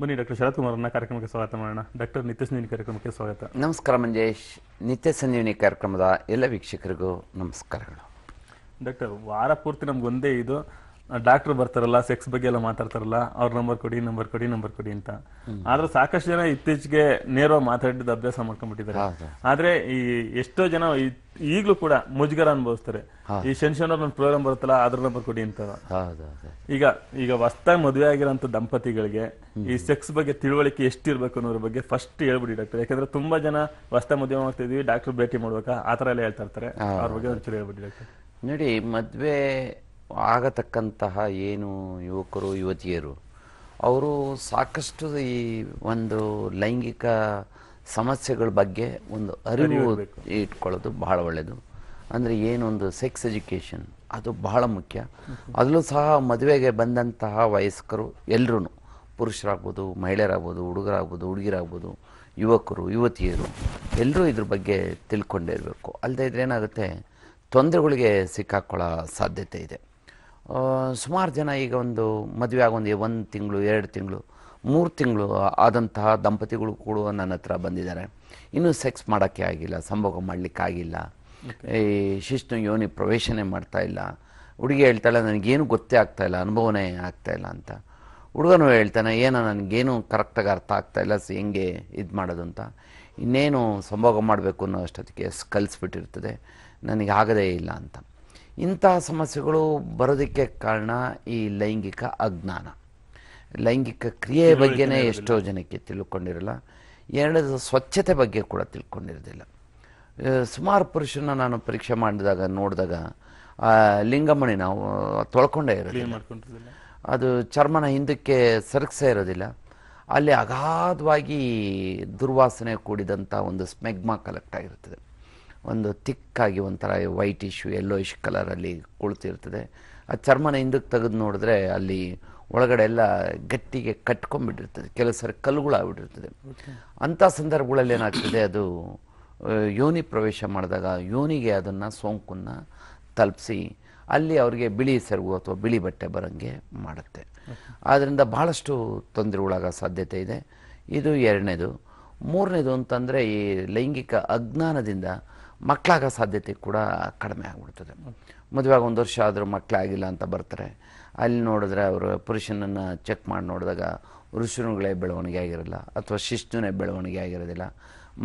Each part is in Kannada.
ಬನ್ನಿ ಡಾಕ್ಟರ್ ಶರತ್ ಕುಮಾರ್ ಅವರನ್ನ ಕಾರ್ಯಕ್ರಮಕ್ಕೆ ಸ್ವಾಗತ ಮಾಡೋಣ. ಡಾಕ್ಟರ್ ನಿತ್ಯ ಸಂಜೀವಿನಿ ಕಾರ್ಯಕ್ರಮಕ್ಕೆ ಸ್ವಾಗತ. ನಮಸ್ಕಾರ ಮಂಜೇಶ್. ನಿತ್ಯ ಸಂಜೀವಿನಿ ಕಾರ್ಯಕ್ರಮದ ಎಲ್ಲ ವೀಕ್ಷಕರಿಗೂ ನಮಸ್ಕಾರಗಳು. ಡಾಕ್ಟರ್, ವಾರ ಪೂರ್ತಿ ನಮ್ಗೊಂದೇ ಇದು ಡಾಕ್ಟರ್ ಬರ್ತಾರಲ್ಲ, ಸೆಕ್ಸ್ ಬಗ್ಗೆ ಎಲ್ಲ ಮಾತಾಡ್ತಾರಲ್ಲ, ಅವ್ರ ನಂಬರ್ ಕೊಡಿ ಅಂತ. ಆದ್ರೆ ಸಾಕಷ್ಟು ಜನ ಇತ್ತೀಚೆಗೆ ನೇರವಾಗಿ ಮಾತಾಡಿದ ಅಭ್ಯಾಸ ಮಾಡ್ಕೊಂಡ್ಬಿಟ್ಟಿದ್ದಾರೆ. ಆದ್ರೆ ಈ ಎಷ್ಟೋ ಜನ ಈಗಲೂ ಕೂಡ ಮುಜುಗರ ಅನುಭವಿಸ್ತಾರೆ. ಈ ಶನಿವಾರ ನನ್ನ ಪ್ರೋಗ್ರಾಮ್ ಬರುತ್ತಲ್ಲ, ಅದ್ರ ನಂಬರ್ ಕೊಡಿ ಅಂತ. ಈಗ ಹೊಸದಾಗಿ ಮದುವೆ ಆಗಿರೋಂಥ ದಂಪತಿಗಳಿಗೆ ಈ ಸೆಕ್ಸ್ ಬಗ್ಗೆ ತಿಳುವಳಿಕೆ ಎಷ್ಟಿರ್ಬೇಕು ಅನ್ನೋದ್ರ ಬಗ್ಗೆ ಫಸ್ಟ್ ಹೇಳ್ಬಿಡಿ ಡಾಕ್ಟರ್. ಯಾಕಂದ್ರೆ ತುಂಬಾ ಜನ ಹೊಸದಾಗಿ ಮದುವೆ ಮಾಡ್ತಾ ಇದೀವಿ, ಡಾಕ್ಟರ್ ಭೇಟಿ ಮಾಡ್ಬೇಕಾ ಆ ತರ ಎಲ್ಲ ಹೇಳ್ತಾ ಇರ್ತಾರೆ. ಅವ್ರ ಬಗ್ಗೆ ಒಂಚೂರು ಹೇಳ್ಬಿಡಿ ಡಾಕ್ಟರ್. ನೋಡಿ, ಮದುವೆ ಆಗತಕ್ಕಂತಹ ಏನು ಯುವಕರು ಯುವತಿಯರು ಅವರು ಸಾಕಷ್ಟು ಈ ಒಂದು ಲೈಂಗಿಕ ಸಮಸ್ಯೆಗಳ ಬಗ್ಗೆ ಒಂದು ಅರಿವು ಇಟ್ಕೊಳ್ಳೋದು ಬಹಳ ಒಳ್ಳೆಯದು. ಅಂದರೆ ಏನೊಂದು ಸೆಕ್ಸ್ ಎಜುಕೇಷನ್ ಅದು ಬಹಳ ಮುಖ್ಯ. ಅದರಲ್ಲೂ ಸಹ ಮದುವೆಗೆ ಬಂದಂತಹ ವಯಸ್ಕರು ಎಲ್ಲರೂ, ಪುರುಷರಾಗ್ಬೋದು, ಮಹಿಳೆಯರಾಗ್ಬೋದು, ಹುಡುಗರಾಗ್ಬೋದು, ಹುಡುಗಿರಾಗ್ಬೋದು, ಯುವಕರು ಯುವತಿಯರು ಎಲ್ಲರೂ ಇದ್ರ ಬಗ್ಗೆ ತಿಳ್ಕೊಂಡಿರಬೇಕು. ಅಲ್ಲದೆ ಇದ್ರೆ ಏನಾಗುತ್ತೆ, ತೊಂದರೆಗಳಿಗೆ ಸಿಕ್ಕಾಕೊಳ್ಳೋ ಸಾಧ್ಯತೆ ಇದೆ. ಸುಮಾರು ಜನ ಈಗ ಒಂದು ಮದುವೆ ಆಗೊಂದು 1 ತಿಂಗಳು 2 ತಿಂಗಳು 3 ತಿಂಗಳು ಆದಂತಹ ದಂಪತಿಗಳು ಕೂಡ ನನ್ನ ಹತ್ರ ಬಂದಿದ್ದಾರೆ. ಇನ್ನೂ ಸೆಕ್ಸ್ ಮಾಡೋಕ್ಕೆ ಆಗಿಲ್ಲ, ಸಂಭೋಗ ಮಾಡಲಿಕ್ಕಾಗಿಲ್ಲ, ಈ ಶಿಶ್ನು ಯೋನಿ ಪ್ರವೇಶನೇ ಮಾಡ್ತಾ ಇಲ್ಲ. ಹುಡುಗಿ ಹೇಳ್ತಾಳೆ ನನಗೇನು ಗೊತ್ತೇ ಆಗ್ತಾಯಿಲ್ಲ, ಅನುಭವನೇ ಆಗ್ತಾಯಿಲ್ಲ ಅಂತ. ಹುಡುಗನೂ ಹೇಳ್ತಾನೆ ಏನೋ ನನಗೇನು ಕರೆಕ್ಟಾಗಿ ಅರ್ಥ ಆಗ್ತಾಯಿಲ್ಲ, ಹೆಂಗೆ ಇದು ಮಾಡೋದು ಅಂತ. ಇನ್ನೇನು ಸಂಭೋಗ ಮಾಡಬೇಕು ಅನ್ನೋ ಅಷ್ಟೊತ್ತಿಗೆ ಕಲಿಸ್ಬಿಟ್ಟಿರ್ತದೆ, ನನಗೆ ಆಗದೇ ಇಲ್ಲ ಅಂತ. ಇಂತಹ ಸಮಸ್ಯೆಗಳು ಬರೋದಕ್ಕೆ ಕಾರಣ ಈ ಲೈಂಗಿಕ ಅಜ್ಞಾನ, ಲೈಂಗಿಕ ಕ್ರಿಯೆ ಬಗ್ಗೆನೇ ಎಷ್ಟೋ ಜನಕ್ಕೆ ತಿಳ್ಕೊಂಡಿರಲ್ಲ. ಎರಡನೇದು ಸ್ವಚ್ಛತೆ ಬಗ್ಗೆ ಕೂಡ ತಿಳ್ಕೊಂಡಿರೋದಿಲ್ಲ. ಸುಮಾರು ಪುರುಷನ ನಾನು ಪರೀಕ್ಷೆ ನೋಡಿದಾಗ ಲಿಂಗಮಣಿ ನಾವು ತೊಳ್ಕೊಂಡೇ ಇರೋದಿಲ್ಲ, ಅದು ಚರ್ಮನ ಹಿಂದಕ್ಕೆ ಸರಕ್ಸೇ ಇರೋದಿಲ್ಲ. ಅಲ್ಲಿ ಅಗಾಧವಾಗಿ ದುರ್ವಾಸನೆ ಕೂಡಿದಂಥ ಒಂದು ಸ್ಮೆಗ್ಮಾ ಕಲೆಕ್ಟ್ ಆಗಿರ್ತದೆ. ಒಂದು ತಿಕ್ಕಾಗಿ ಒಂಥರ ವೈಟ್ ಇಶ್ಯೂ ಯೆಲ್ಲೋಯಿಶ್ ಕಲರಲ್ಲಿ ಕುಳಿತಿರ್ತದೆ. ಆ ಚರ್ಮನ ಹಿಂದಕ್ಕೆ ತೆಗೆದು ನೋಡಿದ್ರೆ ಅಲ್ಲಿ ಒಳಗಡೆ ಎಲ್ಲ ಗಟ್ಟಿಗೆ ಕಟ್ಕೊಂಡ್ಬಿಟ್ಟಿರ್ತದೆ, ಕೆಲವು ಸರಿ ಕಲ್ಲುಗಳಾಗ್ಬಿಟ್ಟಿರ್ತದೆ. ಅಂಥ ಸಂದರ್ಭಗಳಲ್ಲಿ ಏನಾಗ್ತದೆ, ಅದು ಯೋನಿ ಪ್ರವೇಶ ಮಾಡಿದಾಗ ಯೋನಿಗೆ ಅದನ್ನು ಸೋಂಕನ್ನು ತಲುಪಿಸಿ ಅಲ್ಲಿ ಅವರಿಗೆ ಬಿಳಿ ಸೆರಗು ಅಥವಾ ಬಿಳಿ ಬಟ್ಟೆ ಬರೋಂಗೆ ಮಾಡುತ್ತೆ. ಆದ್ದರಿಂದ ಭಾಳಷ್ಟು ತೊಂದರೆಗಳಾಗೋ ಸಾಧ್ಯತೆ ಇದೆ. ಇದು ಎರಡನೇದು. ಮೂರನೇದು ಅಂತಂದರೆ ಈ ಲೈಂಗಿಕ ಅಜ್ಞಾನದಿಂದ ಮಕ್ಕಳಾಗೋ ಸಾಧ್ಯತೆ ಕೂಡ ಕಡಿಮೆ ಆಗಿಬಿಡ್ತದೆ. ಮದುವೆಯಾಗಿ 1 ವರ್ಷ ಆದರೂ ಮಕ್ಕಳಾಗಿಲ್ಲ ಅಂತ ಬರ್ತಾರೆ. ಅಲ್ಲಿ ನೋಡಿದ್ರೆ ಅವರು ಪುರುಷನನ್ನು ಚೆಕ್ ಮಾಡಿ ನೋಡಿದಾಗ ಋಷಿನುಗಳೇ ಬೆಳವಣಿಗೆ ಆಗಿರಲ್ಲ, ಅಥವಾ ಶಿಶ್ನುನೇ ಬೆಳವಣಿಗೆ ಆಗಿರೋದಿಲ್ಲ,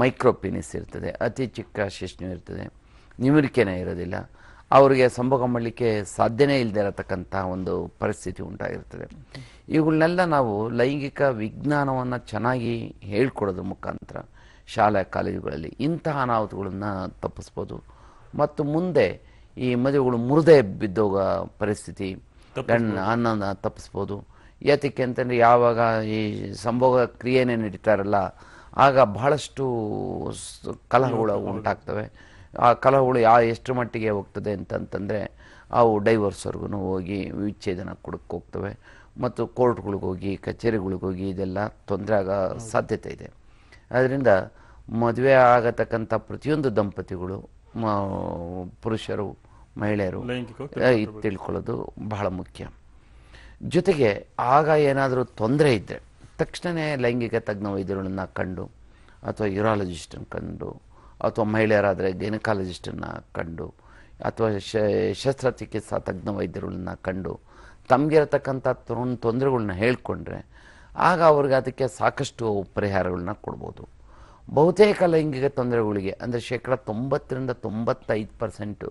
ಮೈಕ್ರೋಪಿನಿಸ್ ಇರ್ತದೆ, ಅತಿ ಚಿಕ್ಕ ಶಿಶ್ನು ಇರ್ತದೆ, ನಿಮಿರಿಕೆನೇ ಇರೋದಿಲ್ಲ. ಅವರಿಗೆ ಸಂಭೋಗ ಮಾಡಲಿಕ್ಕೆ ಸಾಧ್ಯನೇ ಇಲ್ಲದೆ ಇರತಕ್ಕಂಥ ಒಂದು ಪರಿಸ್ಥಿತಿ ಉಂಟಾಗಿರ್ತದೆ. ಇವುಗಳನ್ನೆಲ್ಲ ನಾವು ಲೈಂಗಿಕ ವಿಜ್ಞಾನವನ್ನು ಚೆನ್ನಾಗಿ ಹೇಳ್ಕೊಡೋದ್ರ ಮುಖಾಂತರ ಶಾಲಾ ಕಾಲೇಜುಗಳಲ್ಲಿ ಇಂತಹ ಅನಾಹುತಗಳನ್ನು ತಪ್ಪಿಸ್ಬೋದು. ಮತ್ತು ಮುಂದೆ ಈ ಮದುವೆಗಳು ಮುರಿದೇ ಬಿದ್ದೋಗೋ ಪರಿಸ್ಥಿತಿ ಅನ್ನೋದನ್ನ ತಪ್ಪಿಸ್ಬೋದು. ಯಾತಕ್ಕೆ ಅಂತಂದರೆ ಯಾವಾಗ ಈ ಸಂಭೋಗ ಕ್ರಿಯೆನೇ ನಡೀತಾರಲ್ಲ, ಆಗ ಬಹಳಷ್ಟು ಕಲಹಗಳು ಉಂಟಾಗ್ತವೆ. ಆ ಕಲಹಗಳು ಎಷ್ಟು ಮಟ್ಟಿಗೆ ಹೋಗ್ತದೆ ಅಂತಂತಂದರೆ ಅವು ಡೈವರ್ಸ್ವರೆಗೂ ಹೋಗಿ ವಿಚ್ಛೇದನ ಕೊಡಕ್ಕೆ ಹೋಗ್ತವೆ, ಮತ್ತು ಕೋರ್ಟ್ಗಳಿಗೆ ಹೋಗಿ ಕಚೇರಿಗಳಿಗೆ ಹೋಗಿ ಇದೆಲ್ಲ ತೊಂದರೆ ಆಗೋ ಸಾಧ್ಯತೆ ಇದೆ. ಅದರಿಂದ ಮದುವೆ ಆಗತಕ್ಕಂಥ ಪ್ರತಿಯೊಂದು ದಂಪತಿಗಳು, ಪುರುಷರು ಮಹಿಳೆಯರು ತಿಳ್ಕೊಳ್ಳೋದು ಬಹಳ ಮುಖ್ಯ. ಜೊತೆಗೆ ಆಗ ಏನಾದರೂ ತೊಂದರೆ ಇದ್ದರೆ ತಕ್ಷಣವೇ ಲೈಂಗಿಕ ತಜ್ಞ ವೈದ್ಯರುಗಳನ್ನ ಕಂಡು, ಅಥವಾ ಯೂರಾಲಜಿಸ್ಟನ್ನು ಕಂಡು, ಅಥವಾ ಮಹಿಳೆಯರಾದರೆ ಗೈನಕಾಲಜಿಸ್ಟನ್ನು ಕಂಡು, ಅಥವಾ ಶಸ್ತ್ರಚಿಕಿತ್ಸಾ ತಜ್ಞ ವೈದ್ಯರುಗಳನ್ನ ಕಂಡು ತಮಗಿರತಕ್ಕಂಥ ತೊಂದರೆಗಳನ್ನ ಹೇಳ್ಕೊಂಡ್ರೆ ಆಗ ಅವ್ರಿಗೆ ಅದಕ್ಕೆ ಸಾಕಷ್ಟು ಪರಿಹಾರಗಳನ್ನ ಕೊಡ್ಬೋದು. ಬಹುತೇಕ ಲೈಂಗಿಕ ತೊಂದರೆಗಳಿಗೆ ಅಂದರೆ 90% ರಿಂದ 95%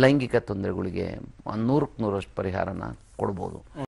ಲೈಂಗಿಕ ತೊಂದರೆಗಳಿಗೆ 100% ಪರಿಹಾರನ ಕೊಡ್ಬೋದು.